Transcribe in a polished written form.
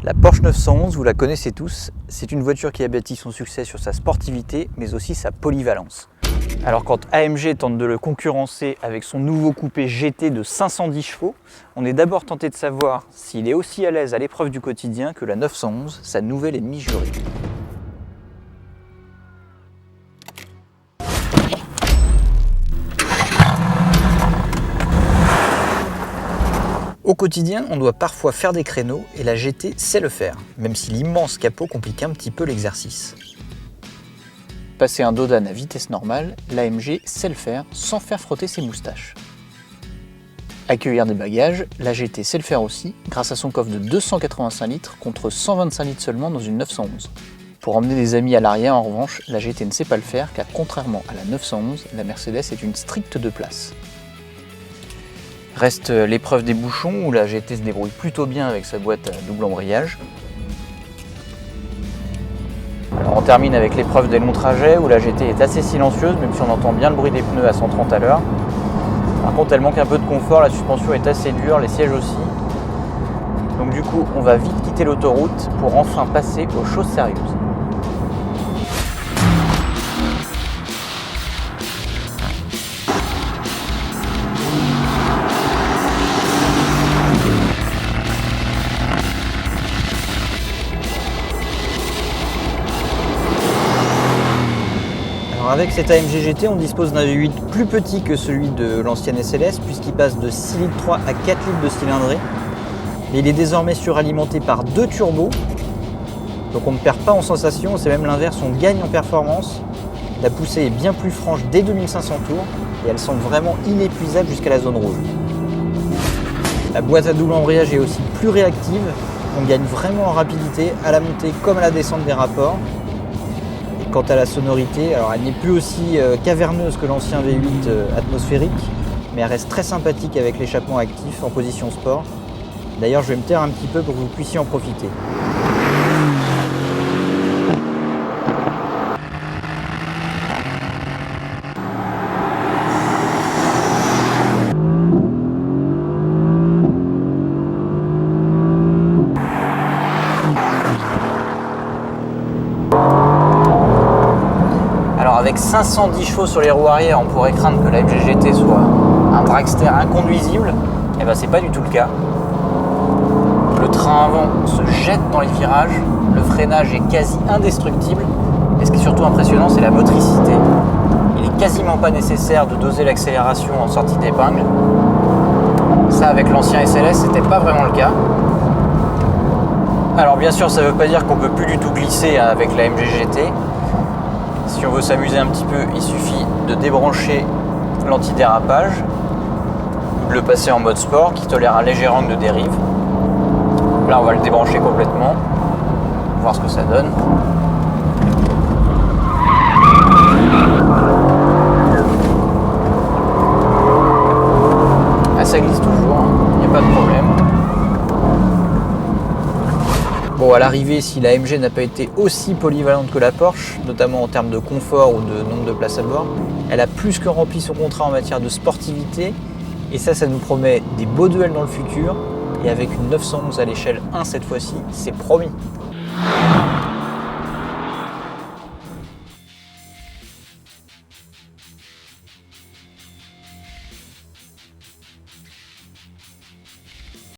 La Porsche 911, vous la connaissez tous, c'est une voiture qui a bâti son succès sur sa sportivité, mais aussi sa polyvalence. Alors quand AMG tente de le concurrencer avec son nouveau coupé GT de 510 chevaux, on est d'abord tenté de savoir s'il est aussi à l'aise à l'épreuve du quotidien que la 911, sa nouvelle ennemie jurée. Au quotidien, on doit parfois faire des créneaux et la GT sait le faire, même si l'immense capot complique un petit peu l'exercice. Passer un dos d'âne à vitesse normale, l'AMG sait le faire sans faire frotter ses moustaches. Accueillir des bagages, la GT sait le faire aussi grâce à son coffre de 285 litres contre 125 litres seulement dans une 911. Pour emmener des amis à l'arrière, en revanche, la GT ne sait pas le faire car contrairement à la 911, la Mercedes est une stricte 2 places. Reste l'épreuve des bouchons où la GT se débrouille plutôt bien avec sa boîte à double embrayage. Alors on termine avec l'épreuve des longs trajets où la GT est assez silencieuse même si on entend bien le bruit des pneus à 130 à l'heure. Par contre elle manque un peu de confort, la suspension est assez dure, les sièges aussi. Donc du coup on va vite quitter l'autoroute pour enfin passer aux choses sérieuses. Avec cet AMG GT, on dispose d'un V8 plus petit que celui de l'ancienne SLS puisqu'il passe de 6,3 litres à 4 litres de cylindrée. Mais il est désormais suralimenté par 2 turbos, donc on ne perd pas en sensation, c'est même l'inverse, on gagne en performance. La poussée est bien plus franche dès 2500 tours et elle semble vraiment inépuisable jusqu'à la zone rouge. La boîte à double embrayage est aussi plus réactive, on gagne vraiment en rapidité à la montée comme à la descente des rapports. Quant à la sonorité, alors elle n'est plus aussi caverneuse que l'ancien V8 atmosphérique, mais elle reste très sympathique avec l'échappement actif en position sport. D'ailleurs, je vais me taire un petit peu pour que vous puissiez en profiter. Avec 510 chevaux sur les roues arrière, on pourrait craindre que la AMG GT soit un dragster inconduisible. Et ben c'est pas du tout le cas. Le train avant se jette dans les virages, le freinage est quasi indestructible. Et ce qui est surtout impressionnant, c'est la motricité. Il est quasiment pas nécessaire de doser l'accélération en sortie d'épingle. Ça, avec l'ancien SLS, c'était pas vraiment le cas. Alors bien sûr, ça veut pas dire qu'on peut plus du tout glisser avec la AMG GT. Si on veut s'amuser un petit peu, il suffit de débrancher l'antidérapage, de le passer en mode sport qui tolère un léger angle de dérive. Là, on va le débrancher complètement, voir ce que ça donne. Ah, ça glisse toujours, il n'y a pas de problème. Bon, à l'arrivée, si la AMG n'a pas été aussi polyvalente que la Porsche, notamment en termes de confort ou de nombre de places à bord, elle a plus que rempli son contrat en matière de sportivité. Et ça nous promet des beaux duels dans le futur. Et avec une 911 à l'échelle 1 cette fois-ci, c'est promis.